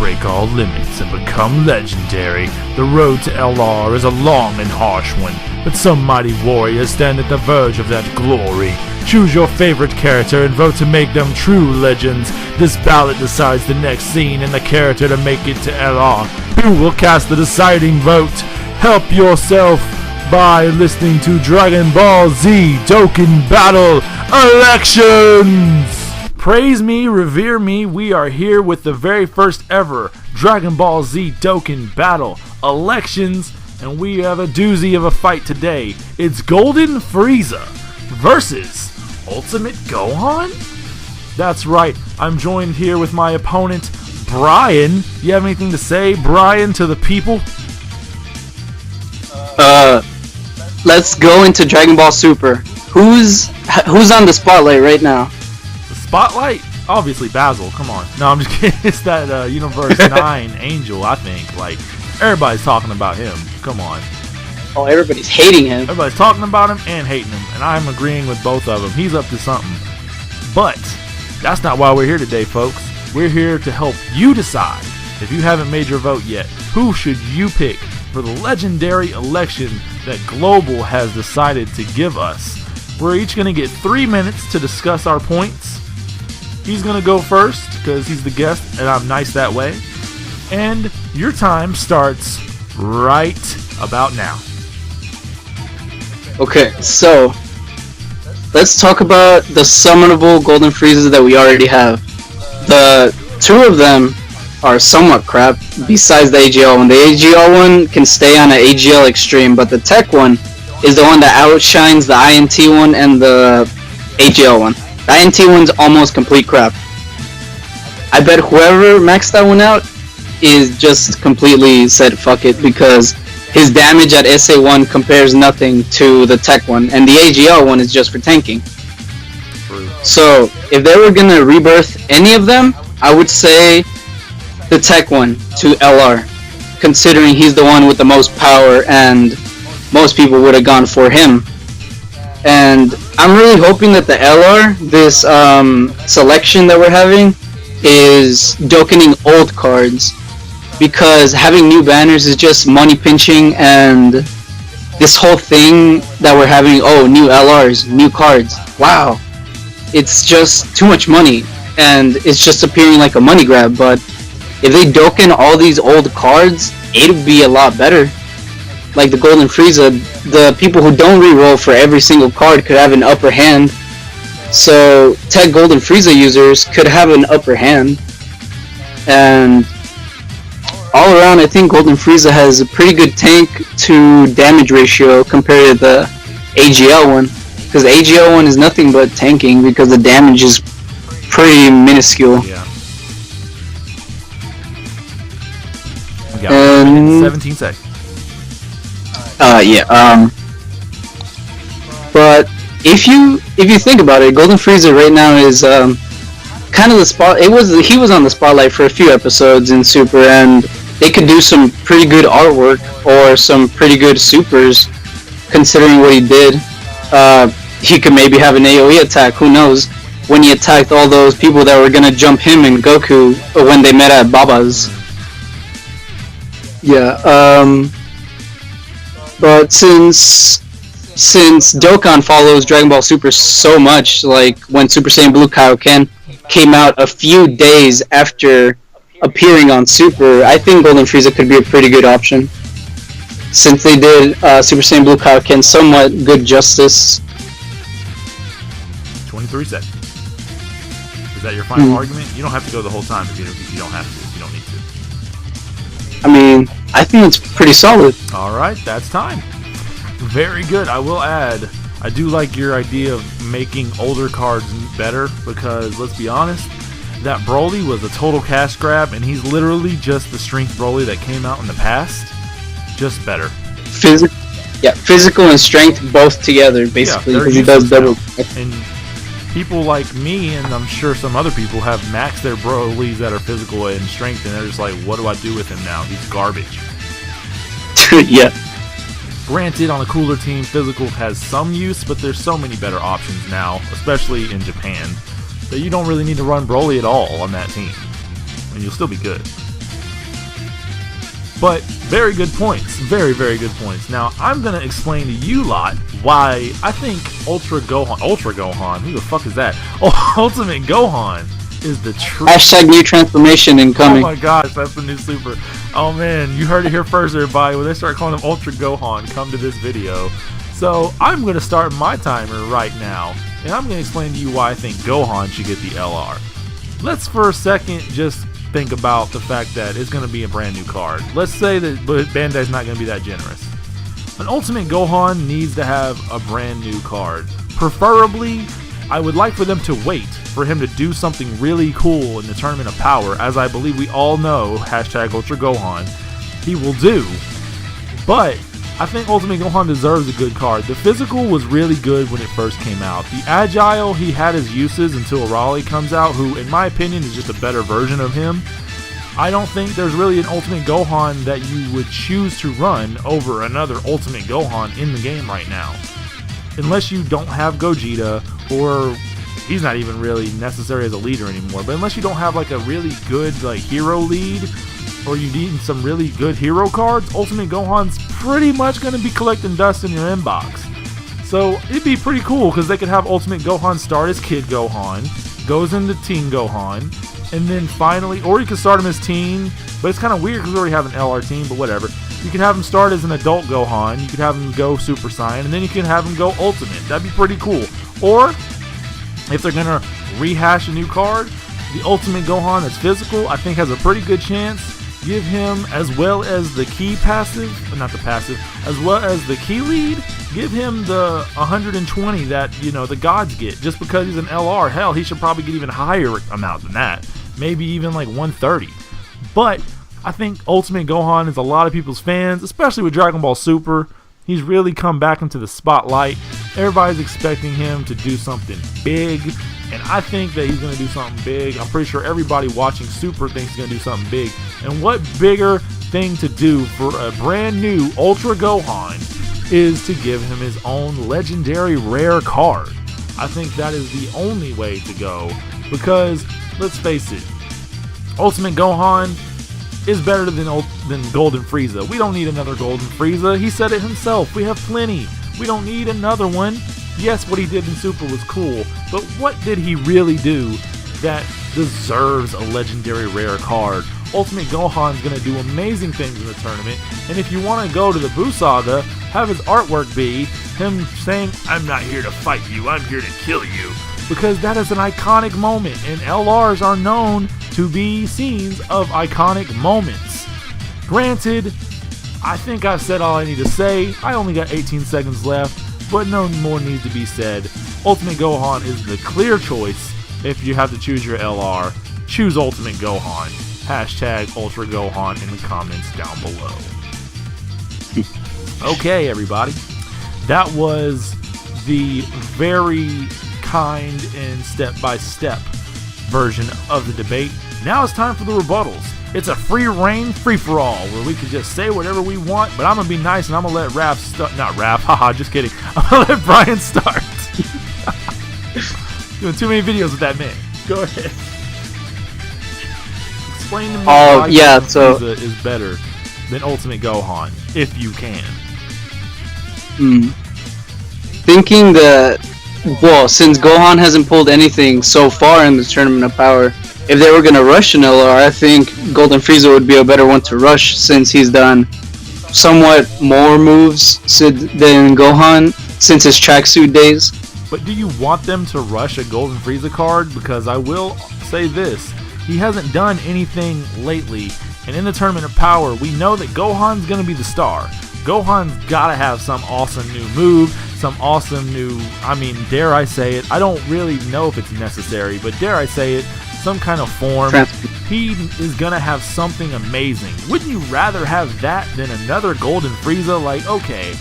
break all limits and become legendary. The road to LR is a long and harsh one, but some mighty warriors stand at the verge of that glory. Choose your favorite character and vote to make them true legends. This ballot decides the next scene and the character to make it to LR. Who will cast the deciding vote? Help yourself by listening to DragonBallZ Dokkan Battle Elections! Praise me, revere me, we are here with the very first ever DragonBallZ Dokkan Battle Elections, and we have a doozy of a fight today. It's Golden Frieza versus Ultimate Gohan? That's right, I'm joined here with my opponent, Brian. You have anything to say, Brian, to the people? Let's go into Dragon Ball Super. Who's on the spotlight right now? The spotlight? Obviously Basil, come on. No, I'm just kidding. It's that Universe 9 Angel, I think. Like, everybody's talking about him. Come on. Oh, everybody's hating him. Everybody's talking about him and hating him, and I'm agreeing with both of them. He's up to something. But that's not why we're here today, folks. We're here to help you decide, if you haven't made your vote yet, who should you pick for the legendary election that Global has decided to give us. We're each going to get 3 minutes to discuss our points. He's going to go first because he's the guest and I'm nice that way. And your time starts right about now. Okay, so let's talk about the summonable Golden Friezas that we already have. The two of them are somewhat crap besides the AGL one. The AGL one can stay on an AGL Extreme, but the Tech one is the one that outshines the INT one and the AGL one. The INT one's almost complete crap. I bet whoever maxed that one out is just completely said fuck it, because his damage at SA1 compares nothing to the Tech one, and the AGL one is just for tanking. So if they were gonna rebirth any of them, I would say the Tech one to LR, considering he's the one with the most power and most people would have gone for him. And I'm really hoping that the LR, this selection that we're having, is dokening old cards, because having new banners is just money pinching, and this whole thing that we're having, oh, new LRs, new cards, wow, it's just too much money and it's just appearing like a money grab. But if they doken all these old cards, it'd be a lot better. Like the Golden Frieza, the people who don't reroll for every single card could have an upper hand. So Tech Golden Frieza users could have an upper hand. And all around, I think Golden Frieza has a pretty good tank to damage ratio compared to the AGL one. Because the AGL one is nothing but tanking because the damage is pretty minuscule. Yeah. We got 1 minute and 17 seconds. But if you think about it, Golden Frieza right now is kind of the spot. He was on the spotlight for a few episodes in Super, and they could do some pretty good artwork or some pretty good supers, considering what he did. He could maybe have an AoE attack. Who knows? When he attacked all those people that were gonna jump him and Goku when they met at Baba's. Yeah. But since Dokkan follows Dragon Ball Super so much, like when Super Saiyan Blue Kaio-Ken came out a few days after appearing on Super, I think Golden Frieza could be a pretty good option. Since they did Super Saiyan Blue Kaio-Ken somewhat good justice. 23 seconds. Is that your final argument? You don't have to go the whole time if you don't have to. If you don't need to. I mean, I think it's pretty solid. Alright, that's time. Very good. I will add, I do like your idea of making older cards better, because let's be honest, that Broly was a total cash grab, and he's literally just the strength Broly that came out in the past, just better. Physical and strength both together, basically, because he does double. And people like me, and I'm sure some other people, have maxed their Brolys that are physical and strength, and they're just like, what do I do with him now? He's garbage. Yeah. Granted, on a cooler team, physical has some use, but there's so many better options now, especially in Japan, that you don't really need to run Broly at all on that team, and you'll still be good. But very good points. Very, very good points. Now, I'm going to explain to you lot why I think Ultra Gohan, who the fuck is that? Ultimate Gohan is the true... Hashtag new transformation incoming. Oh my gosh, that's the new super. Oh man, you heard it here first, everybody. When they start calling him Ultra Gohan, come to this video. So, I'm going to start my timer right now, and I'm going to explain to you why I think Gohan should get the LR. Let's for a second just think about the fact that it's going to be a brand new card. Let's say that Bandai's not going to be that generous. An Ultimate Gohan needs to have a brand new card. Preferably, I would like for them to wait for him to do something really cool in the Tournament of Power, as I believe we all know, hashtag Ultra Gohan, he will do. But I think Ultimate Gohan deserves a good card. The physical was really good when it first came out. The agile, he had his uses until Raleigh comes out, who in my opinion is just a better version of him. I don't think there's really an Ultimate Gohan that you would choose to run over another Ultimate Gohan in the game right now. Unless you don't have Gogeta, or he's not even really necessary as a leader anymore, but unless you don't have like a really good like hero lead, or you need some really good hero cards, Ultimate Gohan's pretty much going to be collecting dust in your inbox. So it'd be pretty cool because they could have Ultimate Gohan start as Kid Gohan, goes into Teen Gohan, and then finally, or you could start him as Teen, but it's kind of weird because we already have an LR Teen, but whatever. You could have him start as an adult Gohan, you could have him go Super Saiyan, and then you can have him go Ultimate. That'd be pretty cool. Or, if they're going to rehash a new card, the Ultimate Gohan that's physical, I think has a pretty good chance. Give him, as well as the key passive, not the passive, as well as the key lead, give him the 120 that, you know, the gods get. Just because he's an LR, hell, he should probably get even higher amount than that. Maybe even like 130. But I think Ultimate Gohan is a lot of people's fans, especially with Dragon Ball Super. He's really come back into the spotlight. Everybody's expecting him to do something big, and I think that he's going to do something big. I'm pretty sure everybody watching Super thinks he's going to do something big. And what bigger thing to do for a brand new Ultra Gohan is to give him his own legendary rare card. I think that is the only way to go, because let's face it, Ultimate Gohan is better than Golden Frieza. We don't need another Golden Frieza. He said it himself. We have plenty. We don't need another one. Yes, what he did in Super was cool, but what did he really do that deserves a legendary rare card? Ultimate Gohan's going to do amazing things in the tournament, and if you want to go to the Buu Saga, have his artwork be him saying, "I'm not here to fight you, I'm here to kill you," because that is an iconic moment, and LRs are known to be scenes of iconic moments. Granted, I think I've said all I need to say. I only got 18 seconds left, but no more needs to be said. Ultimate Gohan is the clear choice. If you have to choose your LR, choose Ultimate Gohan. Hashtag Ultra Gohan in the comments down below. Okay, everybody. That was the very kind and step-by-step version of the debate. Now it's time for the rebuttals. It's a free reign, free-for-all, where we can just say whatever we want, but I'm going to be nice and I'm going to let Raph start. Not Raph, haha, just kidding. I'm going to let Brian start. Doing too many videos with that man. Go ahead. Explain to me why Frieza is better than Ultimate Gohan, if you can. Thinking that, well, since Gohan hasn't pulled anything so far in the Tournament of Power, if they were going to rush an LR, I think Golden Frieza would be a better one to rush, since he's done somewhat more moves than Gohan since his tracksuit days. But do you want them to rush a Golden Frieza card? Because I will say this, he hasn't done anything lately, and in the Tournament of Power, we know that Gohan's going to be the star. Gohan's got to have some awesome new move, some awesome new, dare I say it, I don't really know if it's necessary, but dare I say it, some kind of form. He is going to have something amazing. Wouldn't you rather have that than another Golden Frieza? Like, okay,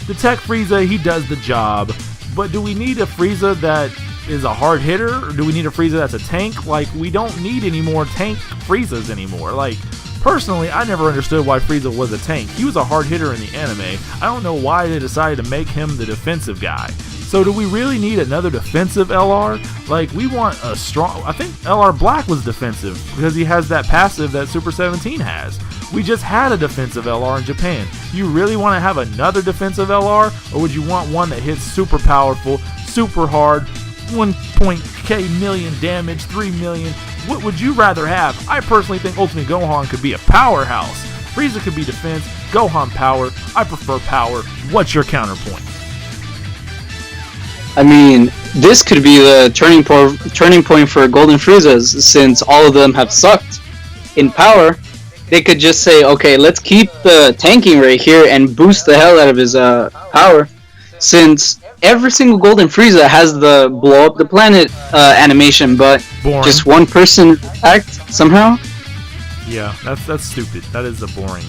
the Tech Frieza, he does the job, but do we need a Frieza that is a hard hitter, or do we need a Frieza that's a tank? Like, we don't need any more tank Friezas anymore. Like, personally, I never understood why Frieza was a tank. He was a hard hitter in the anime. I don't know why they decided to make him the defensive guy. So do we really need another defensive LR? Like, we want a strong... I think LR Black was defensive because he has that passive that Super 17 has. We just had a defensive LR in Japan. You really want to have another defensive LR, or would you want one that hits super powerful, super hard, 1.k million damage, 3 million? What would you rather have? I personally think Ultimate Gohan could be a powerhouse. Frieza could be defense, Gohan power. I prefer power. What's your counterpoint? I mean, this could be the turning point for Golden Friezas, since all of them have sucked in power. They could just say, okay, let's keep the tanking right here and boost the hell out of his power, since every single Golden Frieza has the blow up the planet animation, but boring. Just one person act somehow. Yeah, that's stupid. That is a boring.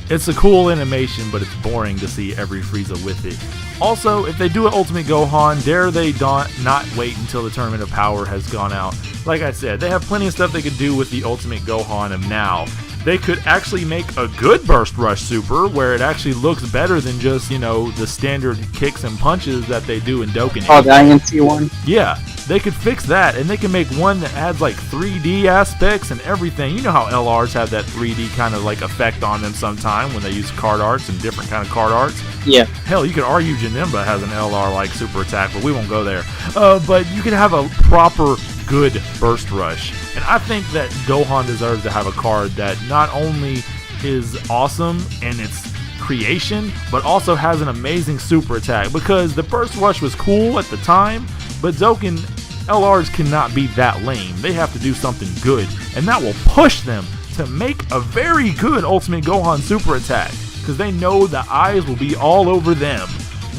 It's a cool animation, but it's boring to see every Frieza with it. Also, if they do an Ultimate Gohan, dare they not wait until the Tournament of Power has gone out. Like I said, they have plenty of stuff they could do with the Ultimate Gohan of now. They could actually make a good Burst Rush Super, where it actually looks better than just, you know, the standard kicks and punches that they do in Dokkan. Oh, the INT one? Yeah, they could fix that, and they can make one that adds like 3D aspects and everything. You know how LRs have that 3D kind of like effect on them sometime when they use card arts and different kind of card arts. Yeah. Hell, you could argue Janemba has an LR like super attack, but we won't go there. But you can have a proper good Burst Rush. And I think that Gohan deserves to have a card that not only is awesome in its creation, but also has an amazing super attack. Because the Burst Rush was cool at the time, but Dokkan LRs cannot be that lame. They have to do something good, and that will push them to make a very good Ultimate Gohan super attack, because they know the eyes will be all over them.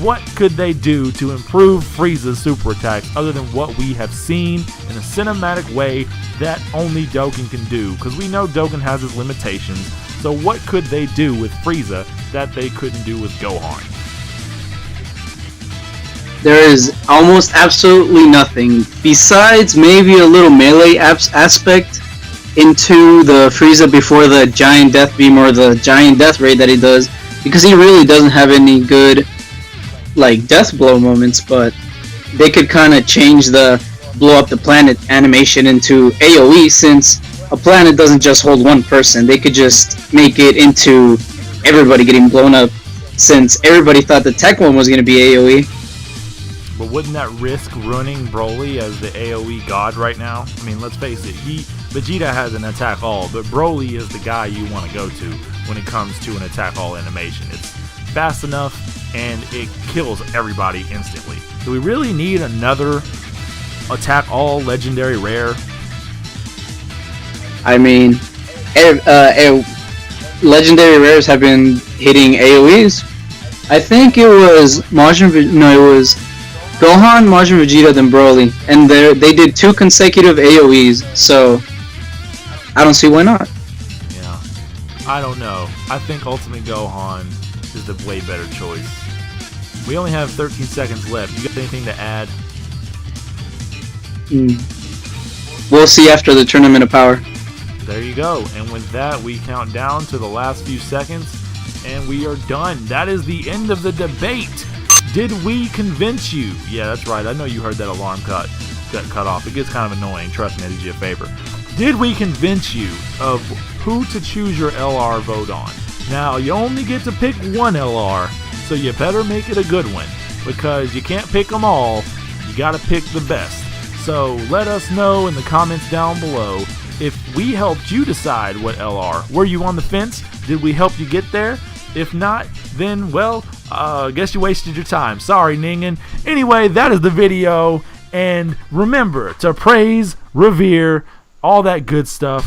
What could they do to improve Frieza's super attacks other than what we have seen in a cinematic way that only Dokkan can do? Because we know Dokkan has its limitations. So what could they do with Frieza that they couldn't do with Gohan? There is almost absolutely nothing besides maybe a little melee aspect into the Frieza before the giant death beam or the giant death ray that he does, because he really doesn't have any good like death blow moments. But they could kind of change the blow up the planet animation into AoE, since a planet doesn't just hold one person. They could just make it into everybody getting blown up, since everybody thought the tech one was going to be AoE. But wouldn't that risk ruining Broly as the AoE god right now? I mean, let's face it, Vegeta has an attack all, but Broly is the guy you want to go to when it comes to an attack all animation. It's fast enough and it kills everybody instantly. Do we really need another attack all legendary rare? I mean, legendary rares have been hitting AoEs. I think it was it was Gohan, Majin Vegeta, then Broly, and they did 2 consecutive AoEs, so I don't see why not. Yeah, I don't know. I think Ultimate Gohan is the way better choice. We only have 13 seconds left. You got anything to add? We'll see after the Tournament of Power. There you go. And with that, we count down to the last few seconds, and we are done. That is the end of the debate. Did we convince you? Yeah, that's right. I know you heard that alarm got cut off. It gets kind of annoying. Trust me, I did you a favor. Did we convince you of who to choose your LR vote on? Now, you only get to pick one LR, so you better make it a good one, because you can't pick them all. You got to pick the best. So let us know in the comments down below if we helped you decide what LR. Were you on the fence? Did we help you get there? If not, then, well, guess you wasted your time. Sorry, Ningen. Anyway, that is the video. And remember to praise, revere, all that good stuff.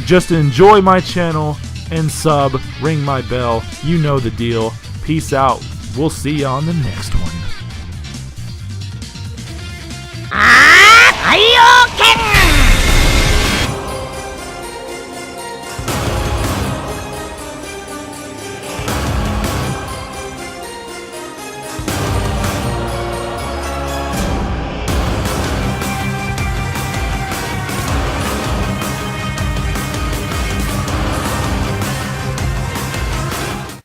Just enjoy my channel and sub, ring my bell. You know the deal. Peace out. We'll see you on the next one.